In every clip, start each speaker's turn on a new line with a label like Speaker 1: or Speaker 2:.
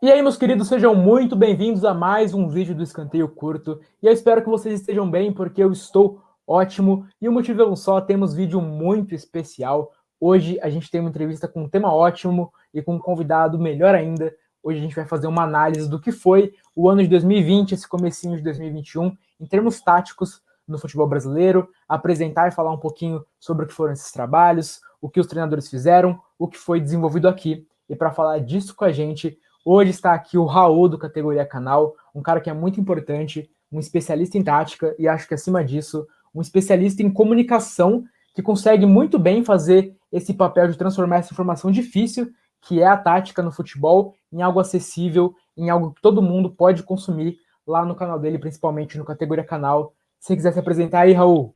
Speaker 1: E aí, meus queridos, sejam muito bem-vindos a mais um vídeo do Escanteio Curto. E eu espero que vocês estejam bem, porque eu estou ótimo. E o motivo é um só, temos vídeo muito especial. Hoje a gente tem uma entrevista com um tema ótimo e com um convidado melhor ainda. Hoje a gente vai fazer uma análise do que foi o ano de 2020, esse comecinho de 2021, em termos táticos no futebol brasileiro, apresentar e falar um pouquinho sobre o que foram esses trabalhos, o que os treinadores fizeram, o que foi desenvolvido aqui. E para falar disso com a gente, hoje está aqui o Raul do Categoria Canal, um cara que é muito importante, um especialista em tática e acho que acima disso, um especialista em comunicação que consegue muito bem fazer esse papel de transformar essa informação difícil, que é a tática no futebol, em algo acessível, em algo que todo mundo pode consumir lá no canal dele, principalmente no Categoria Canal. Se você quiser se apresentar aí, Raul.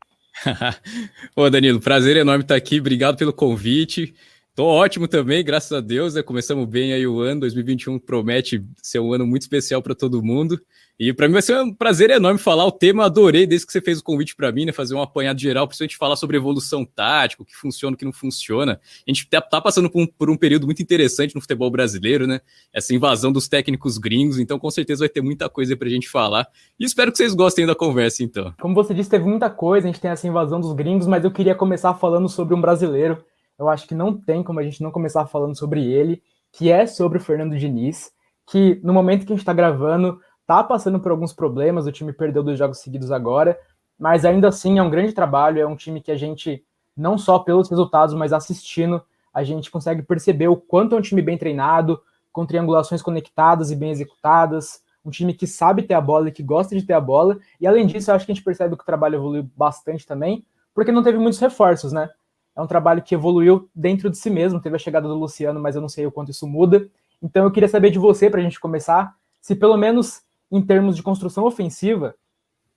Speaker 2: Ô Danilo, prazer enorme estar aqui, obrigado pelo convite. Tô ótimo também, graças a Deus, né? Começamos bem aí o ano, 2021 promete ser um ano muito especial para todo mundo. E para mim vai ser um prazer enorme falar o tema, adorei desde que você fez o convite para mim, né? Fazer um apanhado geral, principalmente falar sobre evolução tática, o que funciona, o que não funciona. A gente tá passando por um período muito interessante no futebol brasileiro, né? Essa invasão dos técnicos gringos, então com certeza vai ter muita coisa pra gente falar. E espero que vocês gostem da conversa, então.
Speaker 1: Como você disse, teve muita coisa, a gente tem essa invasão dos gringos, mas eu queria começar falando sobre um brasileiro. Eu acho que não tem como a gente não começar falando sobre ele, que é sobre o Fernando Diniz, que no momento que a gente está gravando, tá passando por alguns problemas, o time perdeu 2 jogos seguidos agora, mas ainda assim é um grande trabalho, é um time que a gente, não só pelos resultados, mas assistindo, a gente consegue perceber o quanto é um time bem treinado, com triangulações conectadas e bem executadas, um time que sabe ter a bola e que gosta de ter a bola, e além disso, eu acho que a gente percebe que o trabalho evoluiu bastante também, porque não teve muitos reforços, né? É um trabalho que evoluiu dentro de si mesmo. Teve a chegada do Luciano, mas eu não sei o quanto isso muda. Então eu queria saber de você, para a gente começar, se pelo menos em termos de construção ofensiva,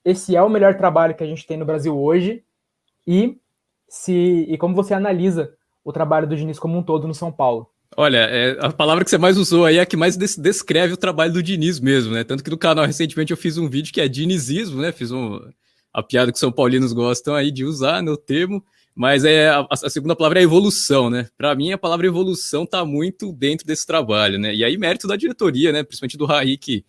Speaker 1: esse é o melhor trabalho que a gente tem no Brasil hoje e como você analisa o trabalho do Diniz como um todo no São Paulo.
Speaker 2: Olha, a palavra que você mais usou aí é a que mais descreve o trabalho do Diniz mesmo, né? Tanto que no canal recentemente eu fiz um vídeo que é dinizismo, né? A piada que os são paulinos gostam aí de usar, né, o termo, mas a segunda palavra é evolução, né? Para mim a palavra evolução tá muito dentro desse trabalho, né? E aí mérito da diretoria, né? Principalmente do Raí, que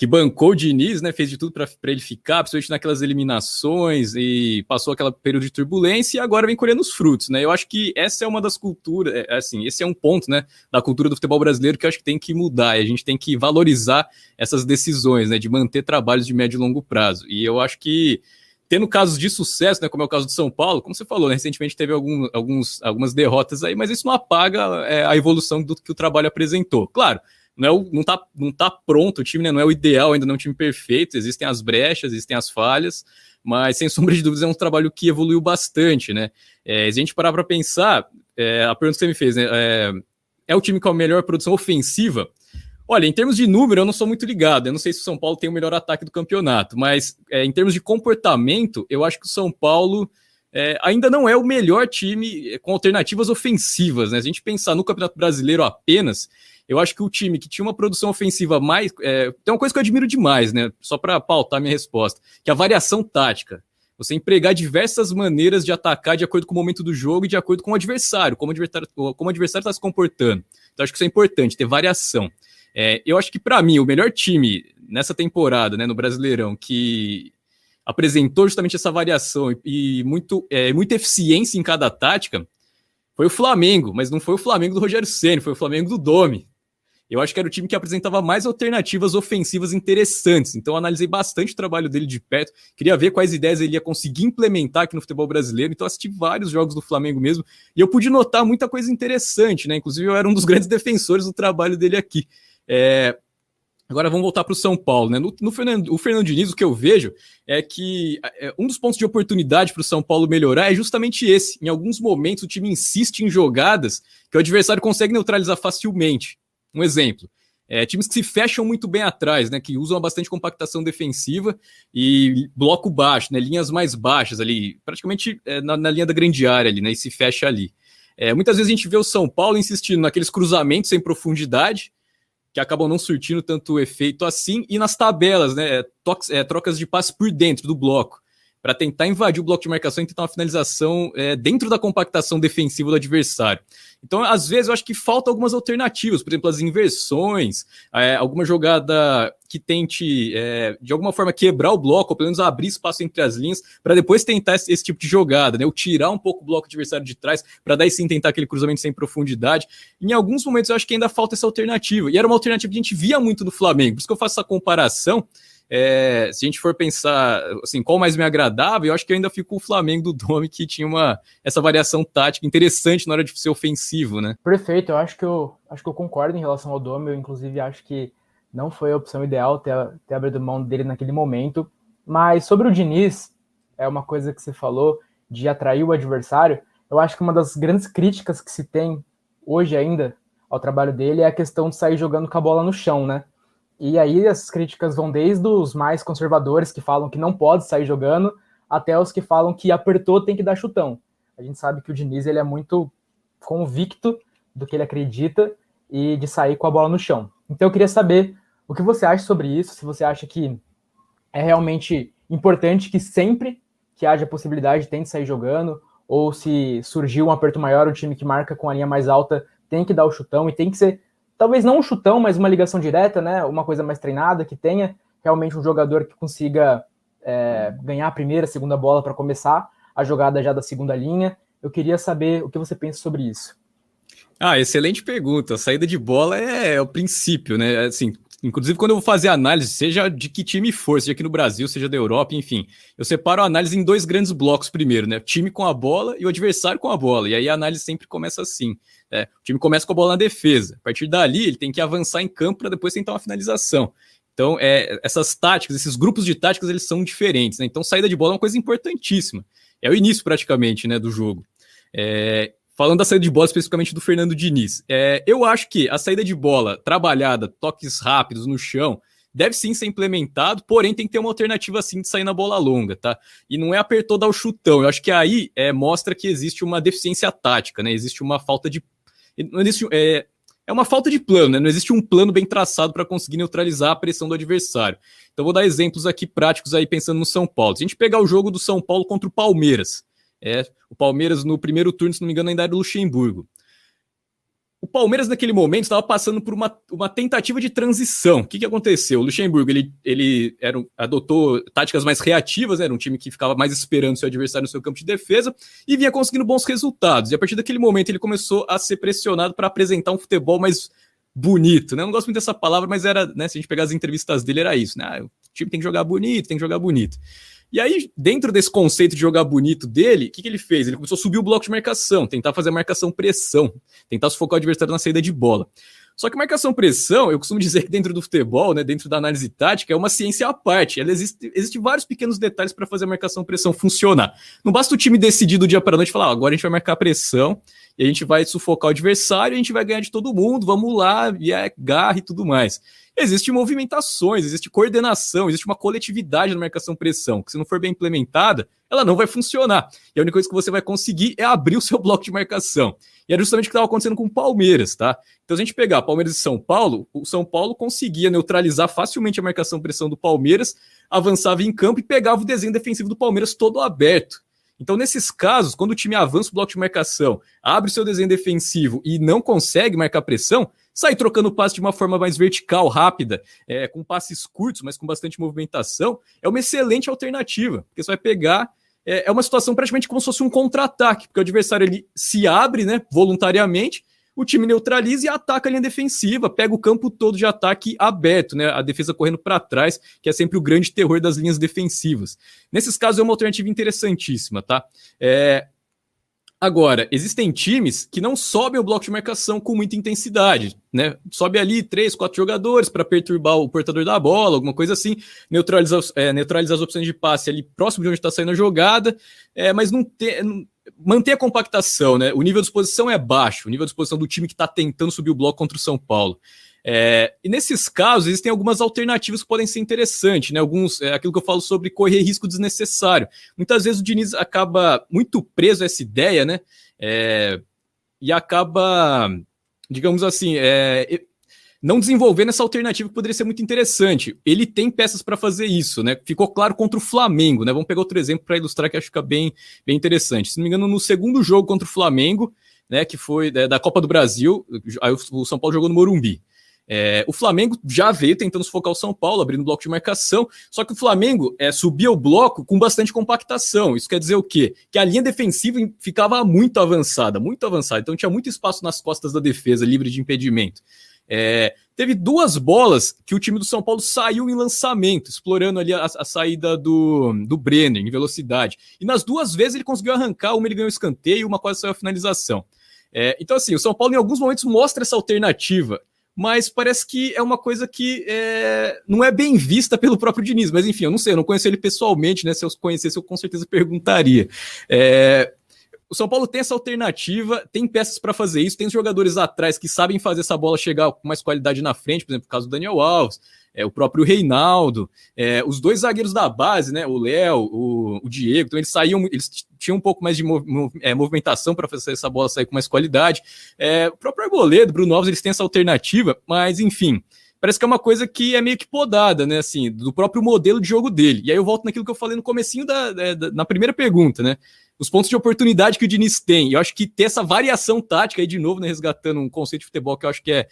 Speaker 2: bancou o Diniz, né, fez de tudo para ele ficar, principalmente naquelas eliminações, e passou aquele período de turbulência e agora vem colhendo os frutos, né? Eu acho que essa é uma das culturas, assim, esse é um ponto, né, da cultura do futebol brasileiro que eu acho que tem que mudar, e a gente tem que valorizar essas decisões, né, de manter trabalhos de médio e longo prazo. E eu acho que tendo casos de sucesso, né, como é o caso do São Paulo, como você falou, né, recentemente teve algumas derrotas aí, mas isso não apaga a evolução do que o trabalho apresentou. Claro, não tá pronto o time, né? Não é o ideal, ainda não é um time perfeito, existem as brechas, existem as falhas, mas sem sombra de dúvidas é um trabalho que evoluiu bastante, né? Se a gente parar para pensar, a pergunta que você me fez, né? É o time com a melhor produção ofensiva? Olha, em termos de número, eu não sou muito ligado. Eu não sei se o São Paulo tem o melhor ataque do campeonato, mas em termos de comportamento, eu acho que o São Paulo ainda não é o melhor time com alternativas ofensivas, né? Se a gente pensar no Campeonato Brasileiro apenas, eu acho que o time que tinha uma produção ofensiva mais... tem uma coisa que eu admiro demais, né? Só para pautar minha resposta, que é a variação tática. Você empregar diversas maneiras de atacar de acordo com o momento do jogo e de acordo com o adversário, como o adversário está se comportando. Então, acho que isso é importante, ter variação. Eu acho que, para mim, o melhor time nessa temporada, né, no Brasileirão, que apresentou justamente essa variação e muita eficiência em cada tática, foi o Flamengo, mas não foi o Flamengo do Rogério Ceni, foi o Flamengo do Domi. Eu acho que era o time que apresentava mais alternativas ofensivas interessantes. Então, eu analisei bastante o trabalho dele de perto. Queria ver quais ideias ele ia conseguir implementar aqui no futebol brasileiro. Então, assisti vários jogos do Flamengo mesmo. E eu pude notar muita coisa interessante, né? Inclusive, eu era um dos grandes defensores do trabalho dele aqui. Agora vamos voltar para o São Paulo, né? O Fernando Diniz, o que eu vejo é que um dos pontos de oportunidade para o São Paulo melhorar é justamente esse. Em alguns momentos, o time insiste em jogadas que o adversário consegue neutralizar facilmente. Um exemplo, times que se fecham muito bem atrás, né, que usam bastante compactação defensiva e bloco baixo, né, linhas mais baixas ali, praticamente na linha da grande área ali, né, e se fecha ali. Muitas vezes a gente vê o São Paulo insistindo naqueles cruzamentos sem profundidade, que acabam não surtindo tanto efeito assim, e nas tabelas, né, trocas de passe por dentro do bloco, para tentar invadir o bloco de marcação e tentar uma finalização dentro da compactação defensiva do adversário. Então, às vezes, eu acho que falta algumas alternativas, por exemplo, as inversões, alguma jogada que tente, de alguma forma, quebrar o bloco, ou pelo menos abrir espaço entre as linhas, para depois tentar esse tipo de jogada, né? Ou tirar um pouco o bloco adversário de trás, para daí sim tentar aquele cruzamento sem profundidade. Em alguns momentos, eu acho que ainda falta essa alternativa. E era uma alternativa que a gente via muito no Flamengo, por isso que eu faço essa comparação. Se a gente for pensar assim, qual mais me agradava, eu acho que eu ainda fico com o Flamengo do Domi, que tinha essa variação tática interessante na hora de ser ofensivo, né?
Speaker 1: Perfeito, eu acho que eu concordo em relação ao Domi, eu inclusive acho que não foi a opção ideal ter abrido mão dele naquele momento, mas sobre o Diniz, é uma coisa que você falou, de atrair o adversário, eu acho que uma das grandes críticas que se tem hoje ainda ao trabalho dele é a questão de sair jogando com a bola no chão, né? E aí as críticas vão desde os mais conservadores, que falam que não pode sair jogando, até os que falam que apertou tem que dar chutão. A gente sabe que o Diniz ele é muito convicto do que ele acredita e de sair com a bola no chão. Então eu queria saber o que você acha sobre isso, se você acha que é realmente importante que sempre que haja possibilidade tente sair jogando, ou se surgiu um aperto maior, o time que marca com a linha mais alta tem que dar o chutão e tem que ser talvez não um chutão, mas uma ligação direta, né? Uma coisa mais treinada, que tenha realmente um jogador que consiga ganhar a primeira, a segunda bola para começar a jogada já da segunda linha. Eu queria saber o que você pensa sobre isso.
Speaker 2: Excelente pergunta. A saída de bola é o princípio, né? Assim, inclusive, quando eu vou fazer análise, seja de que time for, seja aqui no Brasil, seja da Europa, enfim, eu separo a análise em 2 grandes blocos primeiro, né? O time com a bola e o adversário com a bola. E aí a análise sempre começa assim. O time começa com a bola na defesa. A partir dali, ele tem que avançar em campo para depois tentar uma finalização. Então, essas táticas, esses grupos de táticas, eles são diferentes, né? Então, saída de bola é uma coisa importantíssima. É o início, praticamente, né, do jogo. Falando da saída de bola especificamente do Fernando Diniz, eu acho que a saída de bola trabalhada, toques rápidos no chão, deve sim ser implementado, porém tem que ter uma alternativa assim de sair na bola longa, tá? E não é apertou dar o chutão. Eu acho que aí mostra que existe uma deficiência tática, né? Existe uma falta de... Não existe, uma falta de plano, né? Não existe um plano bem traçado para conseguir neutralizar a pressão do adversário. Então vou dar exemplos aqui práticos aí pensando no São Paulo. Se a gente pegar o jogo do São Paulo contra o Palmeiras, o Palmeiras no primeiro turno, se não me engano, ainda era do Luxemburgo. O Palmeiras, naquele momento, estava passando por uma tentativa de transição. O que aconteceu? O Luxemburgo ele adotou táticas mais reativas, né? Era um time que ficava mais esperando seu adversário no seu campo de defesa e vinha conseguindo bons resultados. E a partir daquele momento ele começou a ser pressionado para apresentar um futebol mais bonito, né? Eu não gosto muito dessa palavra, mas era, né? Se a gente pegar as entrevistas dele, era isso, né? O time tem que jogar bonito, tem que jogar bonito. E aí, dentro desse conceito de jogar bonito dele, o que ele fez? Ele começou a subir o bloco de marcação, tentar fazer a marcação-pressão, tentar sufocar o adversário na saída de bola. Só que marcação-pressão, eu costumo dizer que dentro do futebol, né, dentro da análise tática, é uma ciência à parte. Existe vários pequenos detalhes para fazer a marcação-pressão funcionar. Não basta o time decidir do dia para a noite e falar, agora a gente vai marcar a pressão, e a gente vai sufocar o adversário, a gente vai ganhar de todo mundo, vamos lá, e garra e tudo mais. Existem movimentações, existe coordenação, existe uma coletividade na marcação-pressão, que se não for bem implementada, ela não vai funcionar. E a única coisa que você vai conseguir é abrir o seu bloco de marcação. E era justamente o que estava acontecendo com o Palmeiras, tá? Então, se a gente pegar Palmeiras e São Paulo, o São Paulo conseguia neutralizar facilmente a marcação-pressão do Palmeiras, avançava em campo e pegava o desenho defensivo do Palmeiras todo aberto. Então, nesses casos, quando o time avança o bloco de marcação, abre o seu desenho defensivo e não consegue marcar pressão, sai trocando passe de uma forma mais vertical, rápida, com passes curtos, mas com bastante movimentação, é uma excelente alternativa, porque você vai pegar... É uma situação praticamente como se fosse um contra-ataque, porque o adversário ele se abre, né, voluntariamente, o time neutraliza e ataca a linha defensiva, pega o campo todo de ataque aberto, né, a defesa correndo para trás, que é sempre o grande terror das linhas defensivas. Nesses casos é uma alternativa interessantíssima, tá? Agora, existem times que não sobem o bloco de marcação com muita intensidade, né? Sobe ali 3, 4 jogadores para perturbar o portador da bola, alguma coisa assim, neutralizar as opções de passe ali próximo de onde está saindo a jogada, mas manter a compactação, né? O nível de exposição é baixo, o nível de exposição do time que está tentando subir o bloco contra o São Paulo. E nesses casos, existem algumas alternativas que podem ser interessantes, né? Aquilo que eu falo sobre correr risco desnecessário. Muitas vezes o Diniz acaba muito preso a essa ideia, né? E acaba, digamos assim, não desenvolvendo essa alternativa que poderia ser muito interessante. Ele tem peças para fazer isso, né? Ficou claro contra o Flamengo, né? Vamos pegar outro exemplo para ilustrar que acho que fica bem interessante. Se não me engano, no segundo jogo contra o Flamengo, né, que foi da Copa do Brasil, aí o São Paulo jogou no Morumbi. O Flamengo já veio tentando sufocar o São Paulo, abrindo bloco de marcação, só que o Flamengo subia o bloco com bastante compactação. Isso quer dizer o quê? Que a linha defensiva ficava muito avançada, então tinha muito espaço nas costas da defesa, livre de impedimento. Teve 2 bolas que o time do São Paulo saiu em lançamento, explorando ali a saída do Brenner em velocidade. E nas 2 vezes ele conseguiu arrancar, uma ele ganhou escanteio, uma quase saiu a finalização. Então assim, o São Paulo em alguns momentos mostra essa alternativa, mas parece que é uma coisa que não é bem vista pelo próprio Diniz. Mas enfim, eu não sei, eu não conheço ele pessoalmente, né? Se eu conhecesse, eu com certeza perguntaria. O São Paulo tem essa alternativa, tem peças para fazer isso, tem os jogadores atrás que sabem fazer essa bola chegar com mais qualidade na frente, por exemplo, o caso do Daniel Alves, o próprio Reinaldo, os 2 zagueiros da base, né, o Léo, o Diego, então eles tinham um pouco mais de movimentação para fazer essa bola sair com mais qualidade. O próprio Arboleda, Bruno Alves, eles têm essa alternativa, mas enfim, parece que é uma coisa que é meio que podada, né, assim, do próprio modelo de jogo dele. E aí eu volto naquilo que eu falei no comecinho na primeira pergunta, né, os pontos de oportunidade que o Diniz tem. E eu acho que ter essa variação tática aí de novo, né, resgatando um conceito de futebol que eu acho que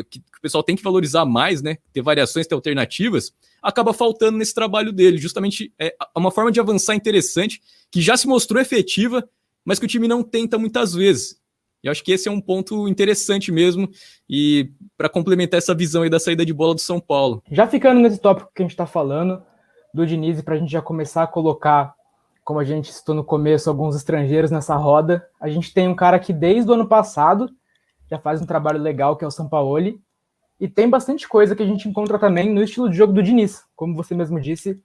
Speaker 2: que o pessoal tem que valorizar mais, né, ter variações, ter alternativas, acaba faltando nesse trabalho dele. Justamente uma forma de avançar interessante, que já se mostrou efetiva, mas que o time não tenta muitas vezes. E eu acho que esse é um ponto interessante mesmo, e para complementar essa visão aí da saída de bola do São Paulo.
Speaker 1: Já ficando nesse tópico que a gente está falando, do Diniz, para a gente já começar a colocar, como a gente citou no começo, alguns estrangeiros nessa roda, a gente tem um cara que desde o ano passado já faz um trabalho legal, que é o Sampaoli, e tem bastante coisa que a gente encontra também no estilo de jogo do Diniz. Como você mesmo disse,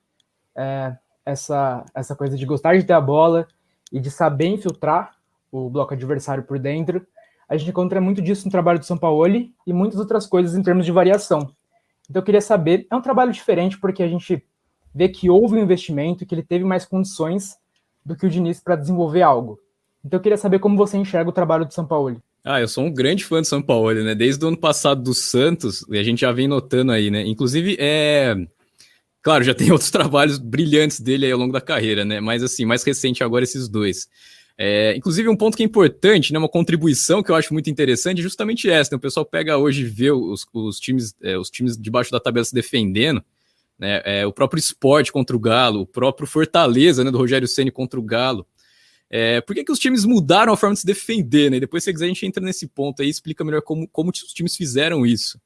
Speaker 1: essa coisa de gostar de ter a bola e de saber infiltrar o bloco adversário por dentro, a gente encontra muito disso no trabalho do Sampaoli e muitas outras coisas em termos de variação. Então eu queria saber, é um trabalho diferente porque a gente vê que houve um investimento, que ele teve mais condições do que o Diniz para desenvolver algo. Então eu queria saber como você enxerga o trabalho do Sampaoli.
Speaker 2: Eu sou um grande fã do Sampaoli, né? Desde o ano passado do Santos, e a gente já vem notando aí, né? Inclusive, claro, já tem outros trabalhos brilhantes dele aí ao longo da carreira, né? Mas assim, mais recente agora esses 2. Inclusive, um ponto que é importante, né? Uma contribuição que eu acho muito interessante é justamente essa, né? O pessoal pega hoje e vê os times debaixo da tabela se defendendo, né? O próprio Sport contra o Galo, o próprio Fortaleza, né, do Rogério Ceni contra o Galo. Por que os times mudaram a forma de se defender, né? E depois, se quiser, a gente entra nesse ponto aí e explica melhor como os times fizeram isso.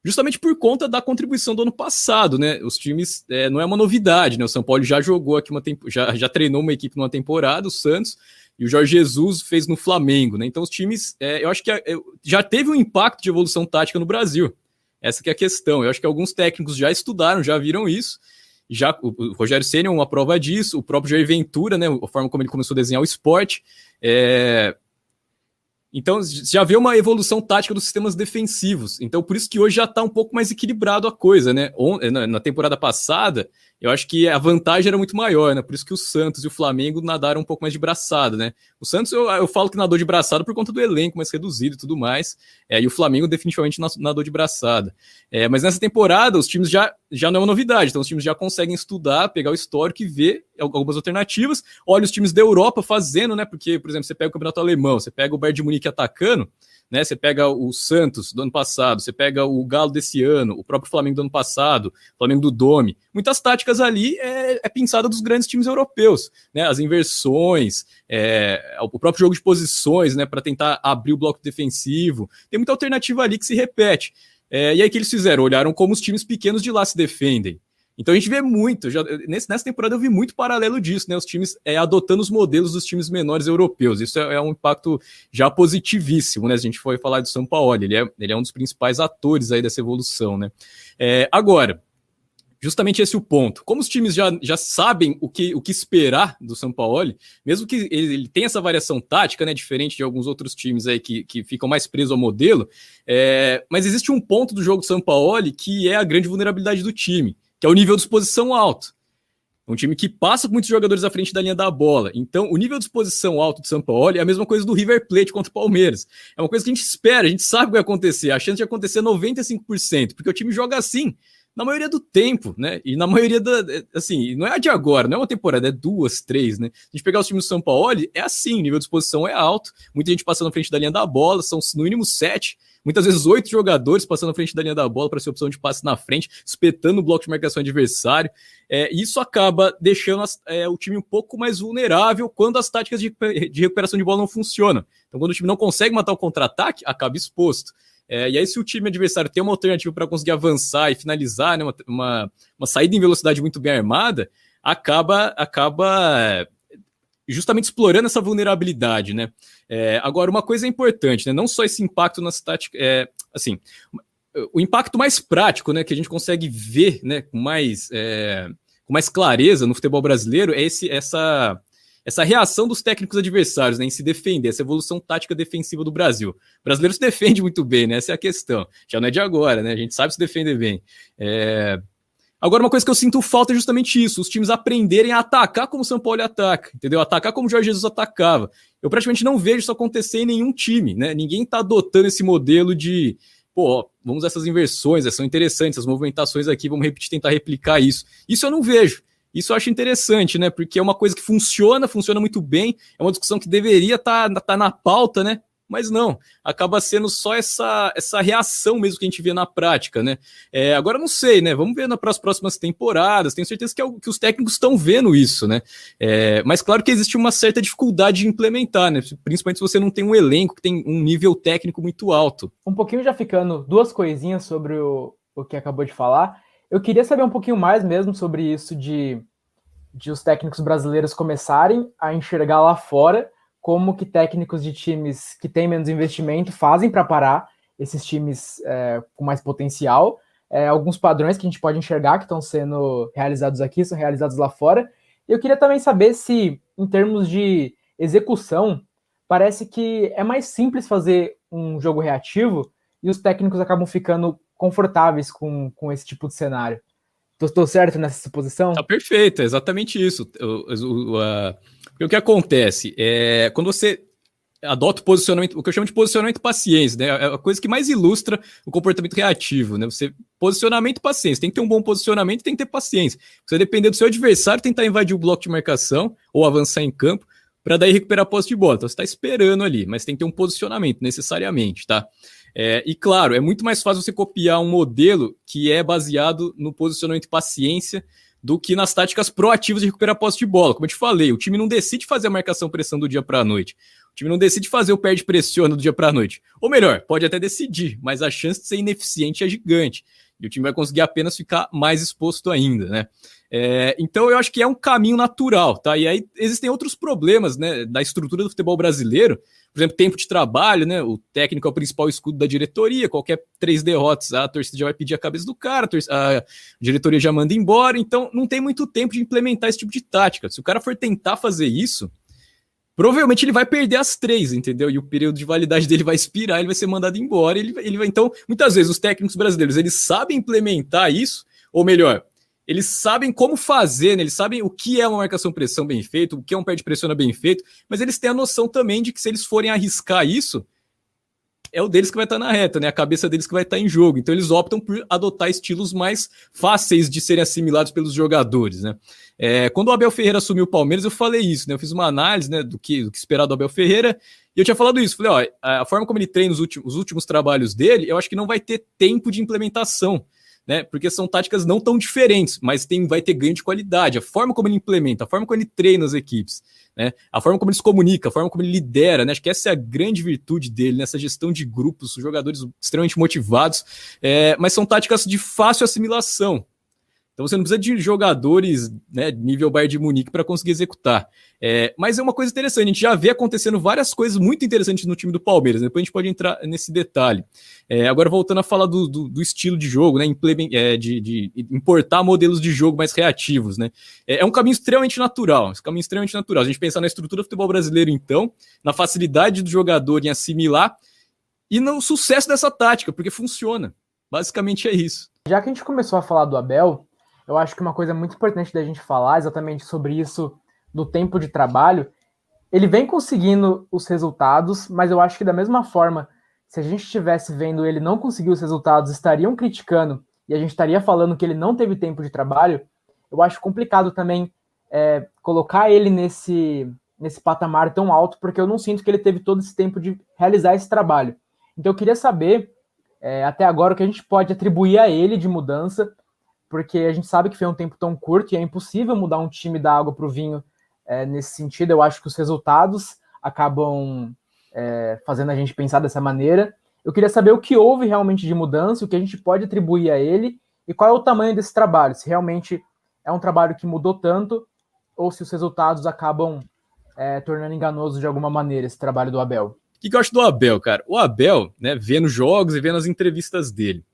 Speaker 2: Justamente por conta da contribuição do ano passado, né? Os times, não é uma novidade, né? O São Paulo já jogou aqui já treinou uma equipe numa temporada, o Santos, e o Jorge Jesus fez no Flamengo, né? Então os times, eu acho que já teve um impacto de evolução tática no Brasil. Essa que é a questão. Eu acho que alguns técnicos já estudaram, já viram isso. Já o Rogério Ceni é uma prova disso, o próprio Jair Ventura, né, a forma como ele começou a desenhar o esporte. Então, já vê uma evolução tática dos sistemas defensivos. Então, por isso que hoje já está um pouco mais equilibrado a coisa, né? Na temporada passada, eu acho que a vantagem era muito maior, né? Por isso que o Santos e o Flamengo nadaram um pouco mais de braçada, né? O Santos, eu falo que nadou de braçada por conta do elenco mais reduzido e tudo mais, e o Flamengo definitivamente nadou de braçada. Mas nessa temporada, os times já não é uma novidade, então os times já conseguem estudar, pegar o histórico e ver algumas alternativas. Olha os times da Europa fazendo, né? Porque, por exemplo, você pega o Campeonato Alemão, você pega o Bayern de Munique atacando, né? Você pega o Santos do ano passado, você pega o Galo desse ano, o próprio Flamengo do ano passado, o Flamengo do Dome. Muitas táticas ali é pensada dos grandes times europeus, né? As inversões, o próprio jogo de posições, né? Para tentar abrir o bloco defensivo. Tem muita alternativa ali que se repete. E aí o que eles fizeram? Olharam como os times pequenos de lá se defendem. Então a gente vê muito, nessa temporada eu vi muito paralelo disso, né? Os times adotando os modelos dos times menores europeus. Isso é um impacto já positivíssimo, né? A gente foi falar do Sampaoli, ele é um dos principais atores aí dessa evolução, né? Agora, justamente esse é o ponto. Como os times já sabem o que esperar do Sampaoli, mesmo que ele tenha essa variação tática, né? Diferente de alguns outros times aí que ficam mais presos ao modelo, mas existe um ponto do jogo do Sampaoli que é a grande vulnerabilidade do time, que é o nível de exposição alto. É um time que passa com muitos jogadores à frente da linha da bola. Então, o nível de exposição alto do São Paulo é a mesma coisa do River Plate contra o Palmeiras. É uma coisa que a gente espera, a gente sabe o que vai acontecer. A chance de acontecer é 95%, porque o time joga assim na maioria do tempo, né? E na maioria da... Assim, não é a de agora, não é uma temporada, é 2, 3, né? Se a gente pegar os times do São Paulo, é assim, o nível de exposição é alto, muita gente passando à frente da linha da bola, são no mínimo 7, muitas vezes 8 jogadores passando à frente da linha da bola para ser opção de passe na frente, espetando o bloco de marcação adversário. Isso acaba deixando o time um pouco mais vulnerável quando as táticas de recuperação de bola não funcionam. Então, quando o time não consegue matar o contra-ataque, acaba exposto. E aí, se o time adversário tem uma alternativa para conseguir avançar e finalizar, né, uma saída em velocidade muito bem armada, acaba justamente explorando essa vulnerabilidade, né? Agora, uma coisa é importante, né? Não só esse impacto nas táticas... assim, o impacto mais prático, né, que a gente consegue ver, né, com mais clareza no futebol brasileiro é essa reação dos técnicos adversários, né, em se defender, essa evolução tática defensiva do Brasil. O brasileiro se defende muito bem, né? Essa é a questão. Já não é de agora, né? A gente sabe se defender bem. Agora, uma coisa que eu sinto falta é justamente isso, os times aprenderem a atacar como o São Paulo ataca, entendeu? Atacar como o Jorge Jesus atacava. Eu praticamente não vejo isso acontecer em nenhum time, né? Ninguém está adotando esse modelo de, vamos essas inversões, são interessantes, as movimentações aqui, vamos tentar replicar isso. Isso eu não vejo. Isso eu acho interessante, né? Porque é uma coisa que funciona muito bem, é uma discussão que deveria estar na pauta, né? Mas não, acaba sendo só essa reação mesmo que a gente vê na prática, né? Agora não sei, né? Vamos ver nas próximas temporadas, tenho certeza que os técnicos estão vendo isso, né? Mas claro que existe uma certa dificuldade de implementar, né? Principalmente se você não tem um elenco que tem um nível técnico muito alto.
Speaker 1: Um pouquinho já ficando, 2 coisinhas sobre o que acabou de falar. Eu queria saber um pouquinho mais mesmo sobre isso de os técnicos brasileiros começarem a enxergar lá fora como que técnicos de times que têm menos investimento fazem para parar esses times com mais potencial. Alguns padrões que a gente pode enxergar que estão sendo realizados aqui são realizados lá fora. E eu queria também saber se, em termos de execução, parece que é mais simples fazer um jogo reativo e os técnicos acabam ficando confortáveis com esse tipo de cenário. Estou certo nessa suposição?
Speaker 2: Tá perfeito, é exatamente isso. O que acontece é quando você adota o posicionamento, o que eu chamo de posicionamento e paciência, né? É a coisa que mais ilustra o comportamento reativo, né? Posicionamento e paciência. Tem que ter um bom posicionamento e tem que ter paciência. Você depender do seu adversário, tentar invadir o bloco de marcação ou avançar em campo para daí recuperar a posse de bola. Então você está esperando ali, mas tem que ter um posicionamento necessariamente, tá? E claro, é muito mais fácil você copiar um modelo que é baseado no posicionamento e paciência do que nas táticas proativas de recuperar a posse de bola. Como eu te falei, o time não decide fazer a marcação-pressão do dia para a noite. O time não decide fazer o perde-pressiona do dia para a noite. Ou melhor, pode até decidir, mas a chance de ser ineficiente é gigante. E o time vai conseguir apenas ficar mais exposto ainda, né? Então eu acho que é um caminho natural, tá? E aí existem outros problemas, né, da estrutura do futebol brasileiro. Por exemplo, tempo de trabalho, né? O técnico é o principal escudo da diretoria. Qualquer 3 derrotas, a torcida já vai pedir a cabeça do cara, a diretoria já manda embora. Então, não tem muito tempo de implementar esse tipo de tática. Se o cara for tentar fazer isso, provavelmente ele vai perder as 3, entendeu? E o período de validade dele vai expirar, ele vai ser mandado embora. Ele vai... Então, muitas vezes, os técnicos brasileiros, eles sabem implementar isso, ou melhor, eles sabem como fazer, né? Eles sabem o que é uma marcação-pressão bem feita, o que é um perde-pressiona bem feito, mas eles têm a noção também de que se eles forem arriscar isso, é o deles que vai estar na reta, né? A cabeça deles que vai estar em jogo. Então eles optam por adotar estilos mais fáceis de serem assimilados pelos jogadores, né? Quando o Abel Ferreira assumiu o Palmeiras, eu falei isso, né? Eu fiz uma análise, né, do que esperar do Abel Ferreira, e eu tinha falado isso. Falei, a forma como ele treina os últimos trabalhos dele, eu acho que não vai ter tempo de implementação, né? Porque são táticas não tão diferentes, mas vai ter ganho de qualidade. A forma como ele implementa, a forma como ele treina as equipes, né? A forma como ele se comunica, a forma como ele lidera, né? Acho que essa é a grande virtude dele, nessa gestão de grupos, jogadores extremamente motivados, mas são táticas de fácil assimilação. Então você não precisa de jogadores, né, nível Bayern de Munique para conseguir executar. Mas é uma coisa interessante, a gente já vê acontecendo várias coisas muito interessantes no time do Palmeiras, né? Depois a gente pode entrar nesse detalhe. Agora voltando a falar do estilo de jogo, né, de importar modelos de jogo mais reativos, né? É um caminho extremamente natural, A gente pensar na estrutura do futebol brasileiro, então, na facilidade do jogador em assimilar e no sucesso dessa tática, porque funciona. Basicamente é isso.
Speaker 1: Já que a gente começou a falar do Abel, Eu acho que uma coisa muito importante da gente falar exatamente sobre isso do tempo de trabalho, ele vem conseguindo os resultados, mas eu acho que da mesma forma, se a gente estivesse vendo ele não conseguir os resultados, estariam criticando e a gente estaria falando que ele não teve tempo de trabalho. Eu acho complicado também colocar ele nesse patamar tão alto, porque eu não sinto que ele teve todo esse tempo de realizar esse trabalho. Então eu queria saber, até agora, o que a gente pode atribuir a ele de mudança, porque a gente sabe que foi um tempo tão curto e é impossível mudar um time da água para o vinho nesse sentido. Eu acho que os resultados acabam fazendo a gente pensar dessa maneira. Eu queria saber o que houve realmente de mudança, o que a gente pode atribuir a ele e qual é o tamanho desse trabalho, se realmente é um trabalho que mudou tanto ou se os resultados acabam tornando enganoso de alguma maneira esse trabalho do Abel.
Speaker 2: O que eu acho do Abel, cara? O Abel, né, vendo jogos e vendo as entrevistas dele,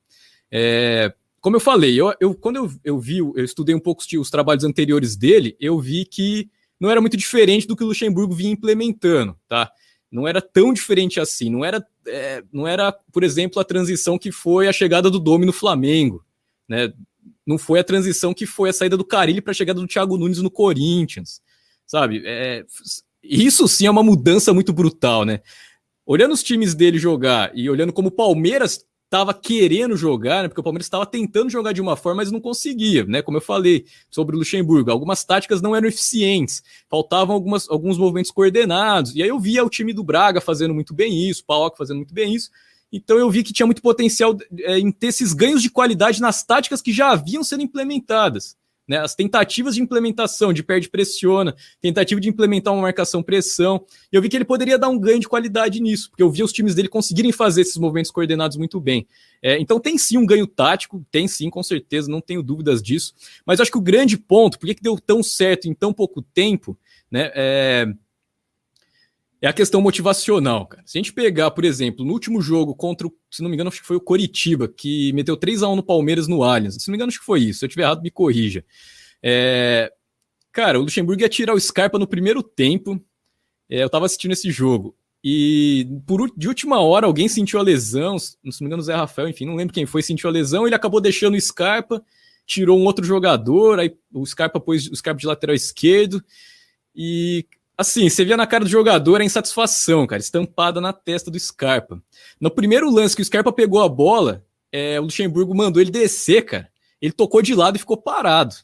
Speaker 2: como eu falei, quando eu estudei um pouco os trabalhos anteriores dele, eu vi que não era muito diferente do que o Luxemburgo vinha implementando, tá? Não era tão diferente assim, não era, por exemplo, a transição que foi a chegada do Domi no Flamengo, né? Não foi a transição que foi a saída do Carille para a chegada do Thiago Nunes no Corinthians, sabe? Isso sim é uma mudança muito brutal, né? Olhando os times dele jogar e olhando como o Palmeiras estava querendo jogar, né? Porque o Palmeiras estava tentando jogar de uma forma, mas não conseguia, né? Como eu falei sobre o Luxemburgo, algumas táticas não eram eficientes, faltavam alguns movimentos coordenados. E aí eu via o time do Braga fazendo muito bem isso, o Paok fazendo muito bem isso. Então eu vi que tinha muito potencial em ter esses ganhos de qualidade nas táticas que já haviam sendo implementadas. Né, as tentativas de implementação, de perde-pressiona, tentativa de implementar uma marcação-pressão, e eu vi que ele poderia dar um ganho de qualidade nisso, porque eu vi os times dele conseguirem fazer esses movimentos coordenados muito bem. Então tem sim um ganho tático, tem sim, com certeza, não tenho dúvidas disso, mas eu acho que o grande ponto, por que deu tão certo em tão pouco tempo, né, é a questão motivacional, cara. Se a gente pegar, por exemplo, no último jogo contra se não me engano, acho que foi o Coritiba, que meteu 3-1 no Palmeiras no Allianz. Se não me engano, acho que foi isso. Se eu estiver errado, me corrija. Cara, o Luxemburgo ia tirar o Scarpa no primeiro tempo. Eu tava assistindo esse jogo. E de última hora, alguém sentiu a lesão. Se não me engano, o Zé Rafael, enfim, não lembro quem foi, sentiu a lesão. Ele acabou deixando o Scarpa, tirou um outro jogador. Aí o Scarpa pôs o Scarpa de lateral esquerdo. E assim, você via na cara do jogador a insatisfação, cara, estampada na testa do Scarpa. No primeiro lance que o Scarpa pegou a bola, o Luxemburgo mandou ele descer, cara. Ele tocou de lado e ficou parado.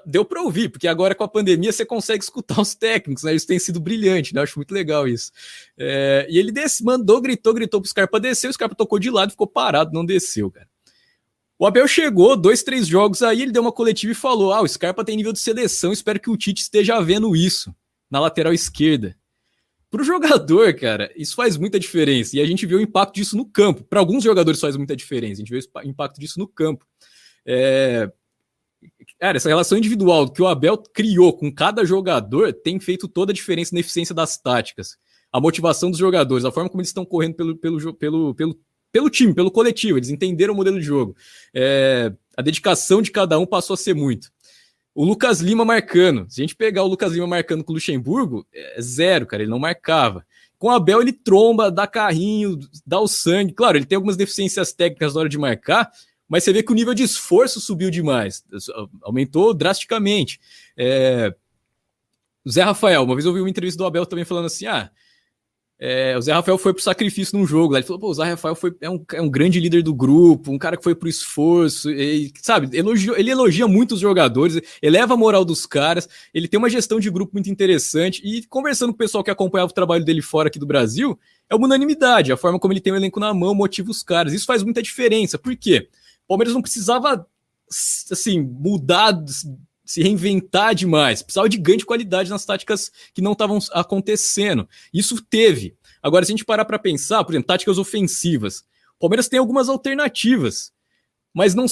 Speaker 2: Deu para ouvir, porque agora com a pandemia você consegue escutar os técnicos, né? Isso tem sido brilhante, né? Eu acho muito legal isso. E ele mandou, gritou pro Scarpa descer, o Scarpa tocou de lado e ficou parado, não desceu, cara. O Abel chegou, 2-3 jogos aí, ele deu uma coletiva e falou: o Scarpa tem nível de seleção, espero que o Tite esteja vendo isso na lateral esquerda. Pro jogador, cara, isso faz muita diferença. E a gente vê o impacto disso no campo. Para alguns jogadores faz muita diferença, a gente vê o impacto disso no campo. Cara, essa relação individual que o Abel criou com cada jogador tem feito toda a diferença na eficiência das táticas. A motivação dos jogadores, a forma como eles estão correndo pelo time, pelo coletivo, eles entenderam o modelo de jogo. A dedicação de cada um passou a ser muito. O Lucas Lima marcando. Se a gente pegar o Lucas Lima marcando com o Luxemburgo, zero, cara, ele não marcava. Com o Abel ele tromba, dá carrinho, dá o sangue. Claro, ele tem algumas deficiências técnicas na hora de marcar, mas você vê que o nível de esforço subiu demais, aumentou drasticamente. O Zé Rafael, uma vez eu ouvi uma entrevista do Abel também falando assim, o Zé Rafael foi pro sacrifício num jogo. Ele falou, o Zé Rafael é um grande líder do grupo, um cara que foi pro esforço, sabe, ele elogia muito os jogadores, eleva a moral dos caras, ele tem uma gestão de grupo muito interessante, e conversando com o pessoal que acompanhava o trabalho dele fora aqui do Brasil, é uma unanimidade, a forma como ele tem o elenco na mão motiva os caras, isso faz muita diferença. Por quê? O Palmeiras não precisava, assim, mudar, se reinventar demais, precisava de ganho de qualidade nas táticas que não estavam acontecendo. Isso teve. Agora, se a gente parar para pensar, por exemplo, táticas ofensivas, o Palmeiras tem algumas alternativas, mas não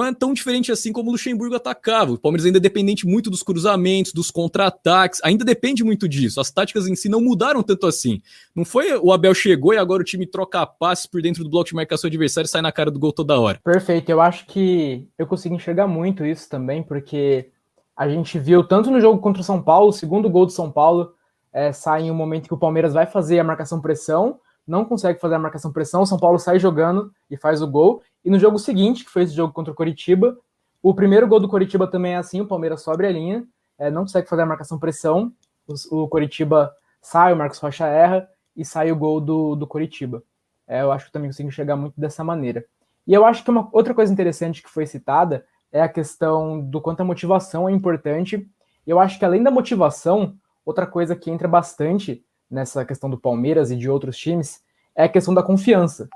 Speaker 2: é tão diferente assim como o Luxemburgo atacava. O Palmeiras ainda é dependente muito dos cruzamentos, dos contra-ataques, ainda depende muito disso. As táticas em si não mudaram tanto assim. Não foi o Abel chegou e agora o time troca passes por dentro do bloco de marcação adversário e sai na cara do gol toda hora.
Speaker 1: Perfeito, eu acho que eu consigo enxergar muito isso também, porque a gente viu tanto no jogo contra o São Paulo, o segundo gol do São Paulo sai em um momento que o Palmeiras vai fazer a marcação-pressão, não consegue fazer a marcação-pressão, o São Paulo sai jogando e faz o gol. E no jogo seguinte, que foi esse jogo contra o Coritiba, O primeiro gol do Coritiba também é assim, o Palmeiras sobe a linha, não consegue fazer a marcação-pressão, o Coritiba sai, o Marcos Rocha erra, e sai o gol do Coritiba. Eu acho que também consigo enxergar muito dessa maneira. E eu acho que uma outra coisa interessante que foi citada é a questão do quanto a motivação é importante. E eu acho que além da motivação, outra coisa que entra bastante nessa questão do Palmeiras e de outros times é a questão da confiança.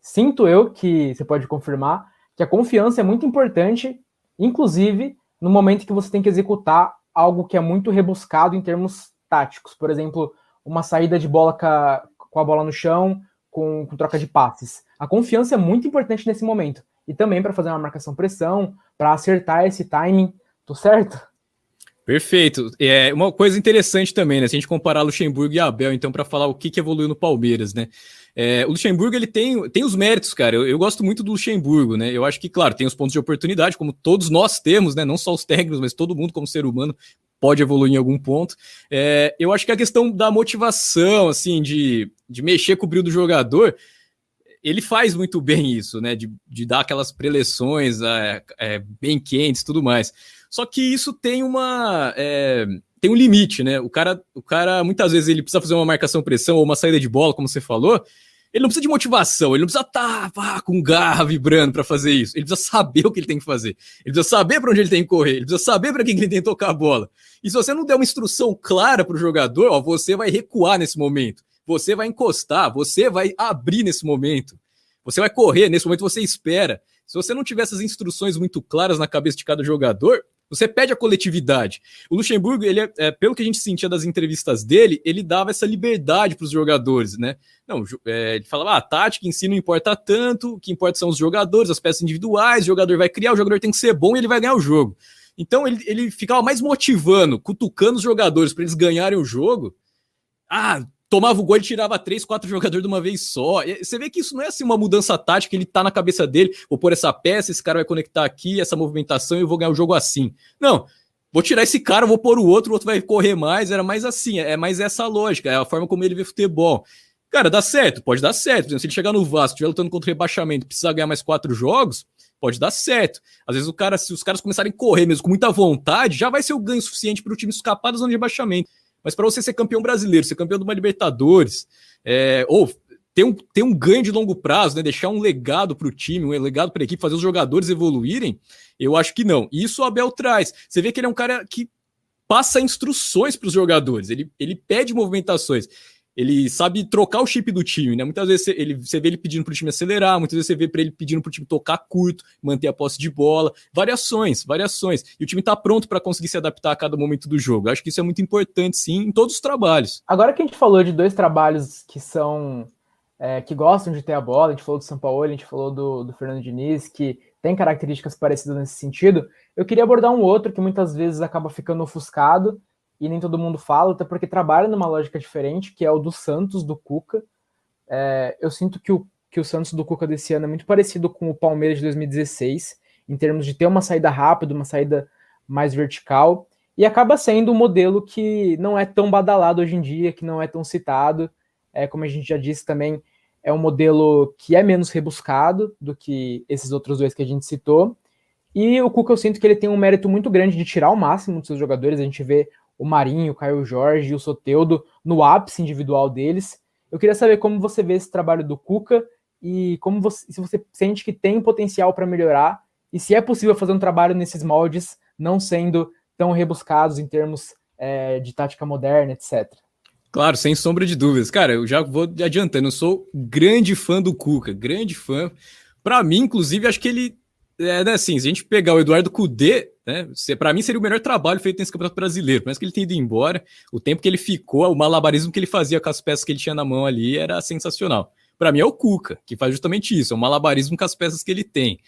Speaker 1: Sinto eu que você pode confirmar que a confiança é muito importante, inclusive no momento que você tem que executar algo que é muito rebuscado em termos táticos. Por exemplo, uma saída de bola com a bola no chão, com troca de passes. A confiança é muito importante nesse momento. E também para fazer uma marcação-pressão, para acertar esse timing. Tô certo?
Speaker 2: Perfeito. Uma coisa interessante também, né? Se a gente comparar Luxemburgo e Abel, então, para falar o que evoluiu no Palmeiras, né? O Luxemburgo, ele tem os méritos, cara. Eu gosto muito do Luxemburgo, né? Eu acho que, claro, tem os pontos de oportunidade, como todos nós temos, né? Não só os técnicos, mas todo mundo como ser humano pode evoluir em algum ponto. Eu acho que a questão da motivação, assim, de mexer com o brilho do jogador, ele faz muito bem isso, né? De dar aquelas preleções bem quentes e tudo mais. Só que isso tem tem um limite, né? O cara, muitas vezes, ele precisa fazer uma marcação-pressão ou uma saída de bola, como você falou. Ele não precisa de motivação, ele não precisa estar com garra vibrando para fazer isso. Ele precisa saber o que ele tem que fazer. Ele precisa saber para onde ele tem que correr. Ele precisa saber para quem ele tem que tocar a bola. E se você não der uma instrução clara para o jogador, você vai recuar nesse momento. Você vai encostar, você vai abrir nesse momento. Você vai correr, nesse momento você espera. Se você não tiver essas instruções muito claras na cabeça de cada jogador, você perde a coletividade. O Luxemburgo, ele pelo que a gente sentia das entrevistas dele, ele dava essa liberdade para os jogadores, né? Não, ele falava, a tática em si não importa tanto, o que importa são os jogadores, as peças individuais, o jogador vai criar, o jogador tem que ser bom e ele vai ganhar o jogo. Então ele ficava mais motivando, cutucando os jogadores para eles ganharem o jogo. Tomava o gol e tirava 3, 4 jogadores de uma vez só. Você vê que isso não é assim uma mudança tática, ele tá na cabeça dele, vou pôr essa peça, esse cara vai conectar aqui, essa movimentação e eu vou ganhar o jogo assim. Não, vou tirar esse cara, vou pôr o outro vai correr mais, era mais assim, é mais essa lógica, é a forma como ele vê futebol. Cara, dá certo, pode dar certo. Por exemplo, se ele chegar no Vasco, estiver lutando contra o rebaixamento, precisar ganhar mais 4 jogos, pode dar certo. Às vezes se os caras começarem a correr mesmo com muita vontade, já vai ser o ganho suficiente para o time escapar da zona de rebaixamento. Mas para você ser campeão brasileiro, ser campeão de uma Libertadores, ou ter um ganho de longo prazo, né, deixar um legado para o time, um legado para a equipe, fazer os jogadores evoluírem, eu acho que não. E isso o Abel traz. Você vê que ele é um cara que passa instruções para os jogadores, ele pede movimentações. Ele sabe trocar o chip do time, né? Muitas vezes você vê ele pedindo pro time acelerar, muitas vezes você vê ele pedindo pro time tocar curto, manter a posse de bola, variações. E o time tá pronto para conseguir se adaptar a cada momento do jogo. Eu acho que isso é muito importante, sim, em todos os trabalhos.
Speaker 1: Agora que a gente falou de 2 trabalhos que são que gostam de ter a bola, a gente falou do São Paulo, a gente falou do Fernando Diniz, que tem características parecidas nesse sentido, eu queria abordar um outro que muitas vezes acaba ficando ofuscado, e nem todo mundo fala, até porque trabalha numa lógica diferente, que é o do Santos, do Cuca. Eu sinto que o Santos do Cuca desse ano é muito parecido com o Palmeiras de 2016, em termos de ter uma saída rápida, uma saída mais vertical, e acaba sendo um modelo que não é tão badalado hoje em dia, que não é tão citado. Como a gente já disse também, é um modelo que é menos rebuscado do que esses outros 2 que a gente citou. E o Cuca, eu sinto que ele tem um mérito muito grande de tirar o máximo dos seus jogadores. A gente vê o Marinho, o Caio Jorge e o Soteldo no ápice individual deles. Eu queria saber como você vê esse trabalho do Cuca e se você sente que tem potencial para melhorar e se é possível fazer um trabalho nesses moldes, não sendo tão rebuscados em termos de tática moderna, etc.
Speaker 2: Claro, sem sombra de dúvidas. Cara, eu já vou adiantando, eu sou grande fã do Cuca, grande fã. Para mim, inclusive, acho que ele assim, se a gente pegar o Eduardo Cudê, né, para mim seria o melhor trabalho feito nesse Campeonato Brasileiro, por mais que ele tenha ido embora, o tempo que ele ficou, o malabarismo que ele fazia com as peças que ele tinha na mão ali era sensacional. Para mim é o Cuca, que faz justamente isso, é um malabarismo com as peças que ele tem.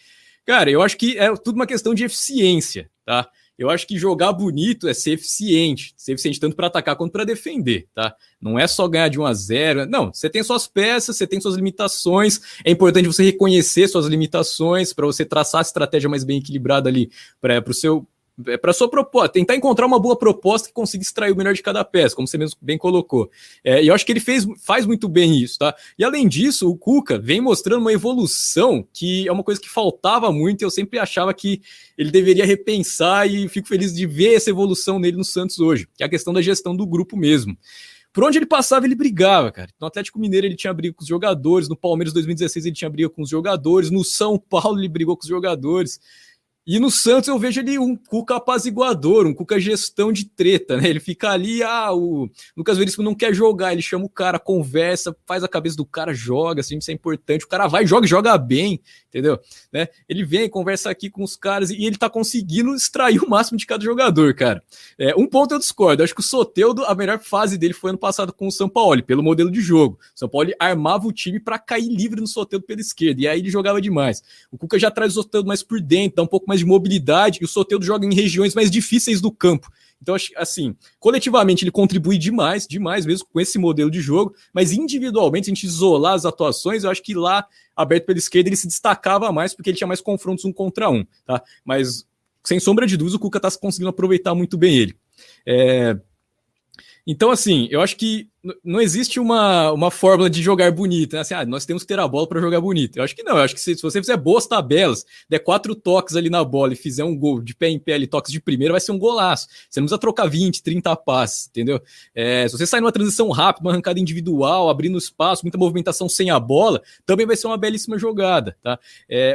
Speaker 2: Cara, eu acho que é tudo uma questão de eficiência, tá? Eu acho que jogar bonito é ser eficiente tanto para atacar quanto para defender, tá? Não é só ganhar de 1-0, não, você tem suas peças, você tem suas limitações, é importante você reconhecer suas limitações para você traçar a estratégia mais bem equilibrada ali para o seu É para sua proposta, tentar encontrar uma boa proposta que consiga extrair o melhor de cada peça, como você mesmo bem colocou. E eu acho que ele faz muito bem isso, tá? E além disso, o Cuca vem mostrando uma evolução que é uma coisa que faltava muito e eu sempre achava que ele deveria repensar e fico feliz de ver essa evolução nele no Santos hoje, que é a questão da gestão do grupo mesmo. Por onde ele passava, ele brigava, cara. No Atlético Mineiro ele tinha briga com os jogadores, no Palmeiras 2016 ele tinha briga com os jogadores, no São Paulo ele brigou com os jogadores. E no Santos eu vejo ele um Cuca apaziguador, um Cuca gestão de treta, né? Ele fica ali, o Lucas Veríssimo não quer jogar, ele chama o cara, conversa, faz a cabeça do cara, joga, assim, isso é importante, o cara vai, joga bem, entendeu? Né? Ele vem, conversa aqui com os caras e ele tá conseguindo extrair o máximo de cada jogador, cara. Um ponto eu discordo, eu acho que o Soteldo, a melhor fase dele foi ano passado com o São Paulo, pelo modelo de jogo. O São Paulo armava o time para cair livre no Soteldo pela esquerda, e aí ele jogava demais. O Cuca já traz o Soteldo mais por dentro, dá um pouco mais de mobilidade, e o Soteldo joga em regiões mais difíceis do campo. Então, assim, coletivamente ele contribui demais mesmo com esse modelo de jogo, mas individualmente, se a gente isolar as atuações, eu acho que lá, aberto pela esquerda, ele se destacava mais, porque ele tinha mais confrontos 1 contra 1, tá? Mas, sem sombra de dúvida, o Cuca tá conseguindo aproveitar muito bem ele. Então, assim, eu acho que não existe uma fórmula de jogar bonito, né? Assim, nós temos que ter a bola para jogar bonito. Eu acho que não, eu acho que se você fizer boas tabelas, der 4 toques ali na bola e fizer um gol de pé em pé ali, toques de primeira, vai ser um golaço. Você não precisa trocar 20, 30 passes, entendeu? Se você sair numa transição rápida, uma arrancada individual, abrindo espaço, muita movimentação sem a bola, também vai ser uma belíssima jogada, tá?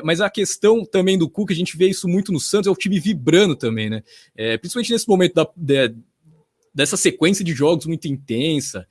Speaker 2: Mas a questão também do Cuca, a gente vê isso muito no Santos, é o time vibrando também, né? Principalmente nesse momento dessa sequência de jogos muito intensa,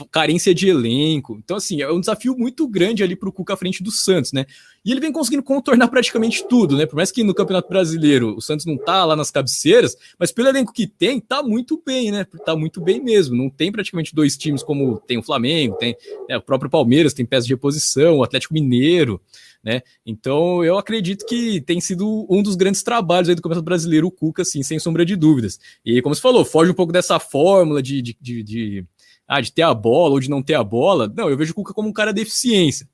Speaker 2: carência de elenco. Então, assim, é um desafio muito grande ali para o Cuca à frente do Santos, né? E ele vem conseguindo contornar praticamente tudo, né? Por mais que no Campeonato Brasileiro o Santos não tá lá nas cabeceiras, mas pelo elenco que tem, tá muito bem, né? Tá muito bem mesmo. Não tem praticamente 2 times como tem o Flamengo, tem o próprio Palmeiras, tem peças de reposição, o Atlético Mineiro, né? Então eu acredito que tem sido um dos grandes trabalhos aí do Campeonato Brasileiro, o Cuca, assim, sem sombra de dúvidas. E como você falou, foge um pouco dessa fórmula de ter a bola ou de não ter a bola. Não, eu vejo o Cuca como um cara de eficiência.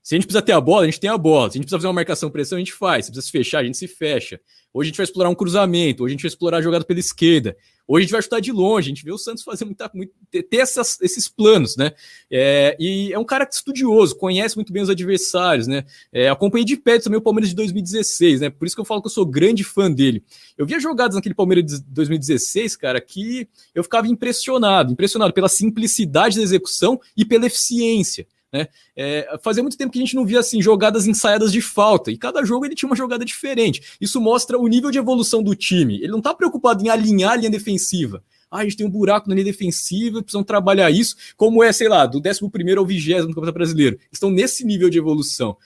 Speaker 2: Se a gente precisa ter a bola, a gente tem a bola. Se a gente precisa fazer uma marcação-pressão, a gente faz. Se precisa se fechar, a gente se fecha. Hoje a gente vai explorar um cruzamento, hoje a gente vai explorar a jogada pela esquerda. Hoje a gente vai chutar de longe, a gente vê o Santos fazer ter esses planos, né? E é um cara estudioso, conhece muito bem os adversários, né? Acompanhei de perto também o Palmeiras de 2016, né? Por isso que eu falo que eu sou grande fã dele. Eu via jogadas naquele Palmeiras de 2016, cara, que eu ficava impressionado pela simplicidade da execução e pela eficiência. Né? Fazia muito tempo que a gente não via assim, jogadas ensaiadas de falta, e cada jogo ele tinha uma jogada diferente. Isso mostra o nível de evolução do time. Ele não está preocupado em alinhar a linha defensiva. A gente tem um buraco na linha defensiva, precisamos trabalhar isso, como sei lá, do 11º ao 20º no Campeonato Brasileiro. Estão nesse nível de evolução.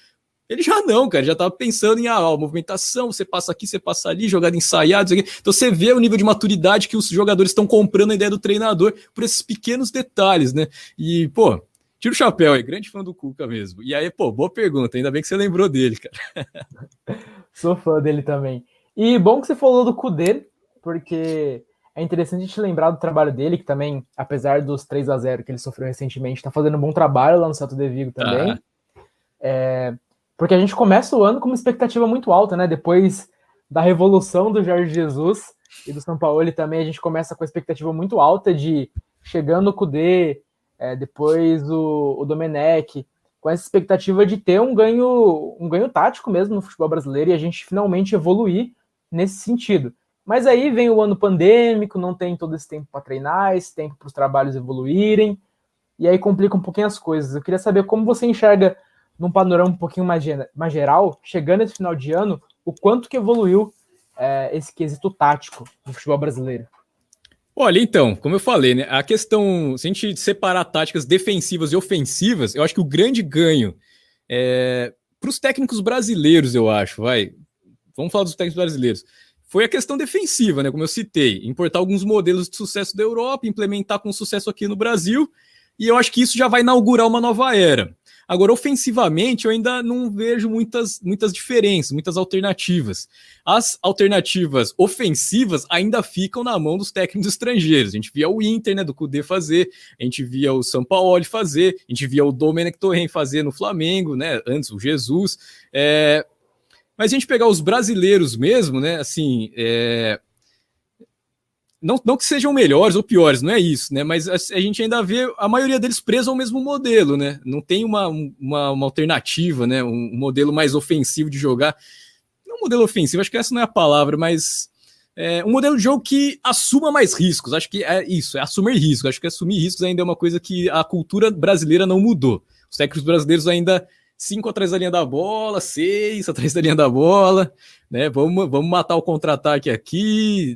Speaker 2: Ele já não, cara, já estava pensando em movimentação, você passa aqui, você passa ali, jogada ensaiada, então você vê o nível de maturidade que os jogadores estão comprando a ideia do treinador por esses pequenos detalhes, né? E, pô, tira o chapéu aí, grande fã do Cuca mesmo. E aí, pô, boa pergunta, ainda bem que você lembrou dele, cara.
Speaker 1: Sou fã dele também. E bom que você falou do Kudê, porque é interessante a gente lembrar do trabalho dele, que também, apesar dos 3-0 que ele sofreu recentemente, está fazendo um bom trabalho lá no Celta de Vigo também. Porque a gente começa o ano com uma expectativa muito alta, né? Depois da revolução do Jorge Jesus e do Sampaoli também, a gente começa com a expectativa muito alta de chegando o Kudê, depois o Domenech, com essa expectativa de ter um ganho tático mesmo no futebol brasileiro e a gente finalmente evoluir nesse sentido. Mas aí vem o ano pandêmico, não tem todo esse tempo para treinar, esse tempo para os trabalhos evoluírem, e aí complica um pouquinho as coisas. Eu queria saber como você enxerga, num panorama um pouquinho mais geral, chegando esse final de ano, o quanto que evoluiu esse quesito tático no futebol brasileiro.
Speaker 2: Olha, então, como eu falei, né, a questão, se a gente separar táticas defensivas e ofensivas, eu acho que o grande ganho para os técnicos brasileiros, eu acho, vamos falar dos técnicos brasileiros, foi a questão defensiva, né, como eu citei, importar alguns modelos de sucesso da Europa, implementar com sucesso aqui no Brasil, e eu acho que isso já vai inaugurar uma nova era. Agora, ofensivamente, eu ainda não vejo muitas diferenças, muitas alternativas. As alternativas ofensivas ainda ficam na mão dos técnicos estrangeiros. A gente via o Inter, né, do Kudê fazer, a gente via o Sampaoli fazer, a gente via o Domenech Torrent fazer no Flamengo, né, antes o Jesus. Mas a gente pegar os brasileiros mesmo, né? Assim, não que sejam melhores ou piores, não é isso, né? Mas a gente ainda vê a maioria deles presos ao mesmo modelo, né? Não tem uma alternativa, né? Um modelo mais ofensivo de jogar. Não um modelo ofensivo, acho que essa não é a palavra, mas um modelo de jogo que assuma mais riscos. Acho que é isso, é assumir riscos. Acho que assumir riscos ainda é uma coisa que a cultura brasileira não mudou. Os técnicos brasileiros ainda 5 atrás da linha da bola, 6 atrás da linha da bola, né? Vamos matar o contra-ataque aqui,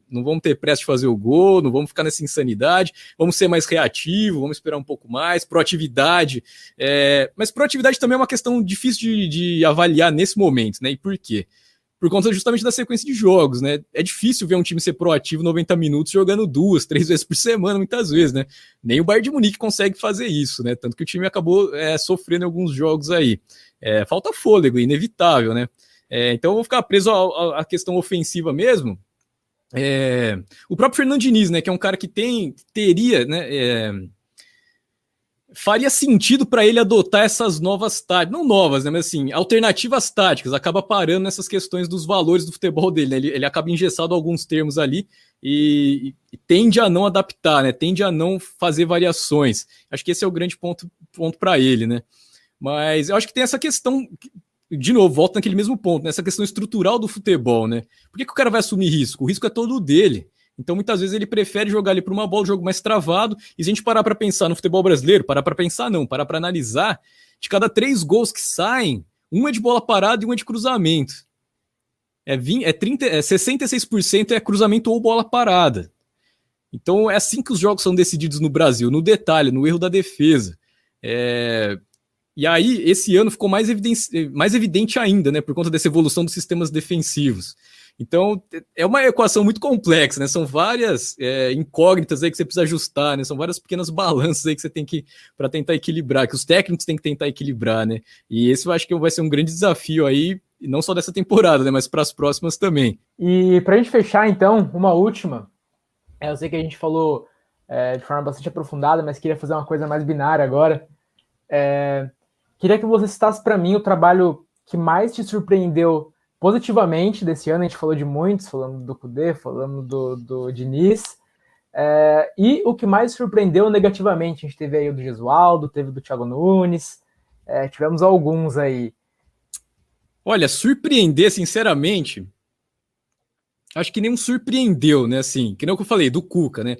Speaker 2: não vamos ter pressa de fazer o gol, não vamos ficar nessa insanidade, vamos ser mais reativos, vamos esperar um pouco mais, proatividade. Mas proatividade também é uma questão difícil de avaliar nesse momento, né? E por quê? Por conta justamente da sequência de jogos, né? É difícil ver um time ser proativo 90 minutos jogando 2, 3 vezes por semana, muitas vezes, né? Nem o Bayern de Munique consegue fazer isso, né? Tanto que o time acabou sofrendo alguns jogos aí. Falta fôlego, inevitável, né? Então eu vou ficar preso à questão ofensiva mesmo. O próprio Fernando Diniz, né? Que é um cara que teria, né? Faria sentido para ele adotar essas novas táticas, não novas, né, mas assim, alternativas táticas, acaba parando nessas questões dos valores do futebol dele, né? Ele acaba engessado alguns termos ali e tende a não adaptar, né? Tende a não fazer variações. Acho que esse é o grande ponto para ele, né? Mas eu acho que tem essa questão, de novo, volta naquele mesmo ponto, né? Essa questão estrutural do futebol, né? Por que o cara vai assumir risco? O risco é todo dele. Então, muitas vezes, ele prefere jogar ali por uma bola, um jogo mais travado. E se a gente parar para pensar no futebol brasileiro, parar para analisar, de cada 3 gols que saem, um é de bola parada e um é de cruzamento. 66% é cruzamento ou bola parada. Então, é assim que os jogos são decididos no Brasil, no detalhe, no erro da defesa. E aí, esse ano ficou mais evidente ainda, né, por conta dessa evolução dos sistemas defensivos. Então, é uma equação muito complexa, né? São várias incógnitas aí que você precisa ajustar, né? São várias pequenas balanças aí que você tem que para tentar equilibrar, que os técnicos têm que tentar equilibrar, né? E esse eu acho que vai ser um grande desafio aí, não só dessa temporada, né? Mas para as próximas também.
Speaker 1: E para a gente fechar, então, uma última. Eu sei que a gente falou de forma bastante aprofundada, mas queria fazer uma coisa mais binária agora. Queria que você citasse para mim o trabalho que mais te surpreendeu positivamente desse ano. A gente falou de muitos, falando do Kudê, falando do Diniz, e o que mais surpreendeu negativamente. A gente teve aí o do Gesualdo, teve do Thiago Nunes, tivemos alguns aí.
Speaker 2: Olha, surpreender, sinceramente, acho que nem um surpreendeu, né? Assim, que nem o que eu falei, do Cuca, né?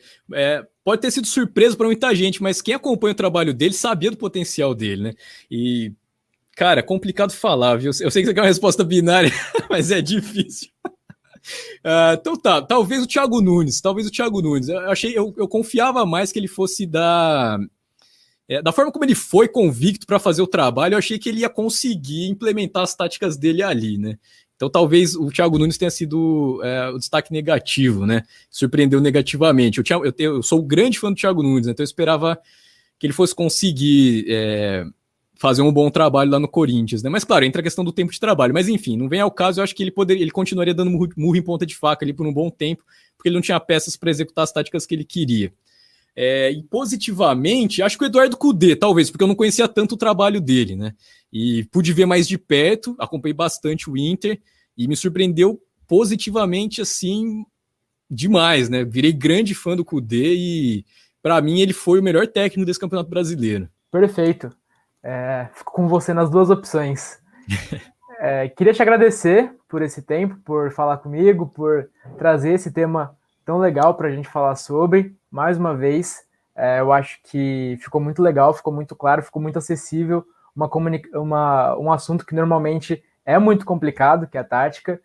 Speaker 2: Pode ter sido surpresa para muita gente, mas quem acompanha o trabalho dele sabia do potencial dele, né? E cara, complicado falar, viu? Eu sei que você quer uma resposta binária, mas é difícil. Então tá, talvez o Thiago Nunes. Eu confiava mais que ele fosse da forma como ele foi convicto para fazer o trabalho, eu achei que ele ia conseguir implementar as táticas dele ali, né? Então talvez o Thiago Nunes tenha sido o destaque negativo, né? Surpreendeu negativamente. Eu sou um grande fã do Thiago Nunes, né? Então eu esperava que ele fosse conseguir fazer um bom trabalho lá no Corinthians, né? Mas claro, entra a questão do tempo de trabalho. Mas enfim, não vem ao caso, eu acho que ele continuaria dando murro em ponta de faca ali por um bom tempo, porque ele não tinha peças para executar as táticas que ele queria. E positivamente, acho que o Eduardo Kudê, talvez, porque eu não conhecia tanto o trabalho dele, né? E pude ver mais de perto, acompanhei bastante o Inter e me surpreendeu positivamente, assim, demais, né? Virei grande fã do Kudê e, para mim, ele foi o melhor técnico desse Campeonato Brasileiro.
Speaker 1: Perfeito. Fico com você nas duas opções. Queria te agradecer por esse tempo, por falar comigo, por trazer esse tema tão legal para a gente falar sobre. Mais uma vez, eu acho que ficou muito legal, ficou muito claro, ficou muito acessível, um assunto que normalmente é muito complicado, que é a tática.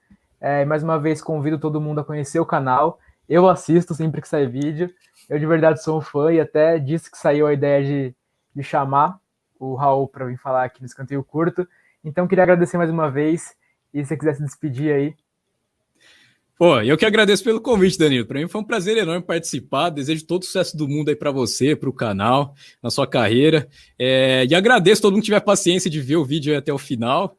Speaker 1: Mais uma vez, convido todo mundo a conhecer o canal. Eu assisto sempre que sai vídeo. Eu de verdade sou um fã e até disse que saiu a ideia de chamar o Raul para vir falar aqui no Escanteio Curto. Então, queria agradecer mais uma vez. E se você quiser se despedir aí.
Speaker 2: Pô, eu que agradeço pelo convite, Danilo. Para mim foi um prazer enorme participar. Desejo todo o sucesso do mundo aí para você, para o canal, na sua carreira. E agradeço todo mundo que tiver paciência de ver o vídeo até o final.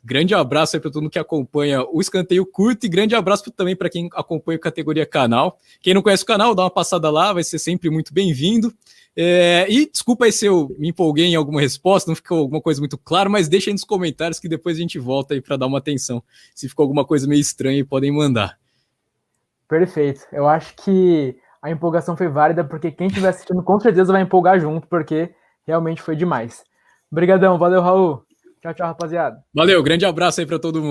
Speaker 2: Grande abraço aí para todo mundo que acompanha o Escanteio Curto e grande abraço também para quem acompanha a categoria canal. Quem não conhece o canal, dá uma passada lá, vai ser sempre muito bem-vindo. E desculpa aí se eu me empolguei em alguma resposta, não ficou alguma coisa muito clara, mas deixa aí nos comentários que depois a gente volta aí para dar uma atenção. Se ficou alguma coisa meio estranha, podem mandar.
Speaker 1: Perfeito. Eu acho que a empolgação foi válida, porque quem estiver assistindo com certeza vai empolgar junto, porque realmente foi demais. Obrigadão, valeu, Raul. Tchau, tchau, rapaziada.
Speaker 2: Valeu, grande abraço aí para todo mundo.